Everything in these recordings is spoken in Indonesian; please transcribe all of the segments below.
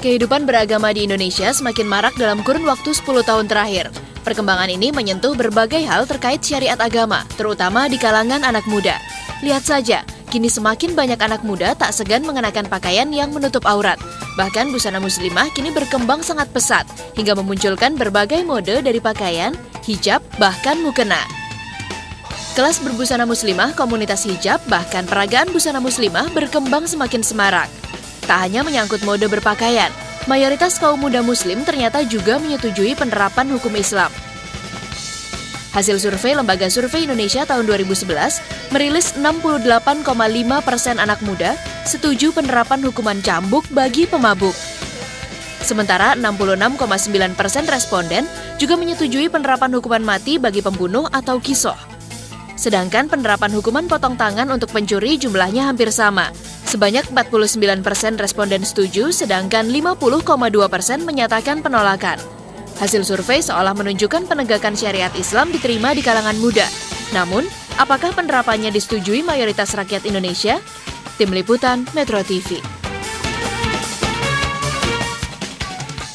Kehidupan beragama di Indonesia semakin marak dalam kurun waktu 10 tahun terakhir. Perkembangan ini menyentuh berbagai hal terkait syariat agama, terutama di kalangan anak muda. Lihat saja, kini semakin banyak anak muda tak segan mengenakan pakaian yang menutup aurat. Bahkan busana muslimah kini berkembang sangat pesat, hingga memunculkan berbagai mode dari pakaian, hijab, bahkan mukena. Kelas berbusana muslimah, komunitas hijab, bahkan peragaan busana muslimah berkembang semakin semarak. Tak hanya menyangkut mode berpakaian, mayoritas kaum muda muslim ternyata juga menyetujui penerapan hukum Islam. Hasil survei Lembaga Survei Indonesia tahun 2011 merilis 68,5% anak muda setuju penerapan hukuman cambuk bagi pemabuk. Sementara 66,9% responden juga menyetujui penerapan hukuman mati bagi pembunuh atau kisoh. Sedangkan penerapan hukuman potong tangan untuk pencuri jumlahnya hampir sama. Sebanyak 49% responden setuju, sedangkan 50,2% menyatakan penolakan. Hasil survei seolah menunjukkan penegakan syariat Islam diterima di kalangan muda. Namun, apakah penerapannya disetujui mayoritas rakyat Indonesia? Tim Liputan, Metro TV.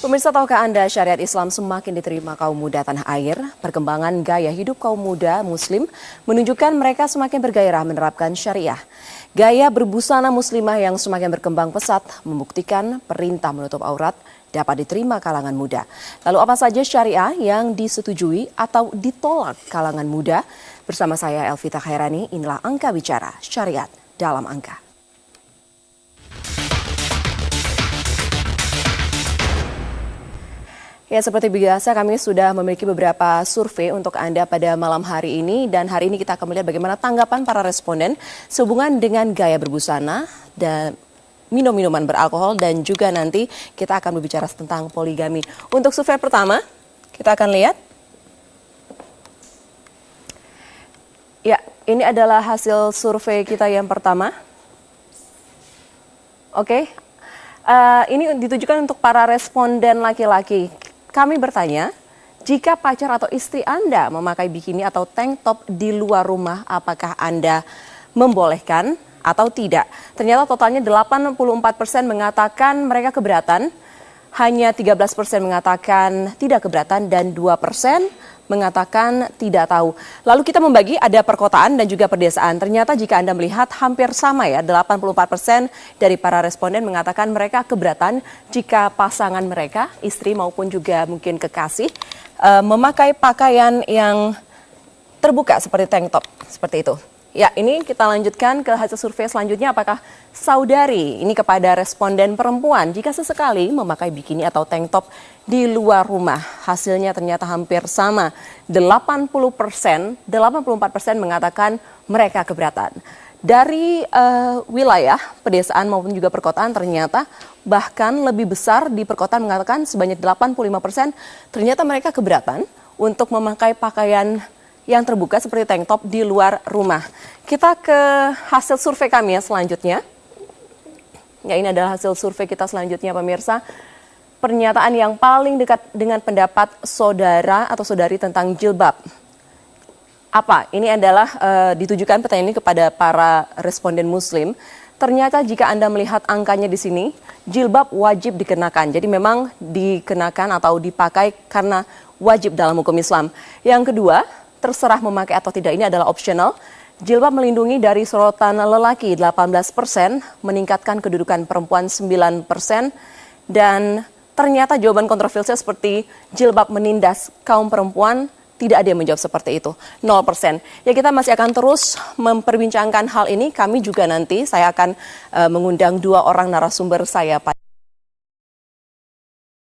Pemirsa, tahukah Anda syariat Islam semakin diterima kaum muda tanah air? Perkembangan gaya hidup kaum muda muslim menunjukkan mereka semakin bergairah menerapkan syariah. Gaya berbusana muslimah yang semakin berkembang pesat membuktikan perintah menutup aurat dapat diterima kalangan muda. Lalu apa saja syariah yang disetujui atau ditolak kalangan muda? Bersama saya Elvita Khairani, inilah Angka Bicara Syariat dalam Angka. Ya, seperti biasa kami sudah memiliki beberapa survei untuk Anda pada malam hari ini. Dan hari ini kita akan melihat bagaimana tanggapan para responden sehubungan dengan gaya berbusana dan minum-minuman beralkohol. Dan juga nanti kita akan berbicara tentang poligami. Untuk survei pertama, kita akan lihat. Ya, ini adalah hasil survei kita yang pertama. Oke, ini ditujukan untuk para responden laki-laki. Kami bertanya, jika pacar atau istri Anda memakai bikini atau tank top di luar rumah, apakah Anda membolehkan atau tidak? Ternyata totalnya 84% mengatakan mereka keberatan, hanya 13% mengatakan tidak keberatan, dan 2% mengatakan tidak tahu. Lalu kita membagi ada perkotaan dan juga perdesaan. Ternyata jika Anda melihat hampir sama ya, 84% dari para responden mengatakan mereka keberatan jika pasangan mereka, istri maupun juga mungkin kekasih, memakai pakaian yang terbuka seperti tank top, seperti itu. Ya, ini kita lanjutkan ke hasil survei selanjutnya. Apakah saudari ini kepada responden perempuan jika sesekali memakai bikini atau tank top di luar rumah? Hasilnya ternyata hampir sama. 84% mengatakan mereka keberatan. Dari wilayah pedesaan maupun juga perkotaan ternyata bahkan lebih besar di perkotaan mengatakan sebanyak 85% ternyata mereka keberatan untuk memakai pakaian yang terbuka seperti tank top di luar rumah. Kita ke hasil survei kami ya selanjutnya. Ya, ini adalah hasil survei kita selanjutnya pemirsa. Pernyataan yang paling dekat dengan pendapat saudara atau saudari tentang jilbab. Apa? Ini adalah ditujukan pertanyaan ini kepada para responden muslim. Ternyata jika Anda melihat angkanya di sini, jilbab wajib dikenakan. Jadi memang dikenakan atau dipakai karena wajib dalam hukum Islam. Yang kedua, terserah memakai atau tidak, ini adalah optional. Jilbab melindungi dari sorotan lelaki 18%, meningkatkan kedudukan perempuan 9%, dan ternyata jawaban kontroversial seperti jilbab menindas kaum perempuan, tidak ada yang menjawab seperti itu, 0%. Ya, kita masih akan terus memperbincangkan hal ini. Kami juga nanti, saya akan mengundang 2 orang narasumber saya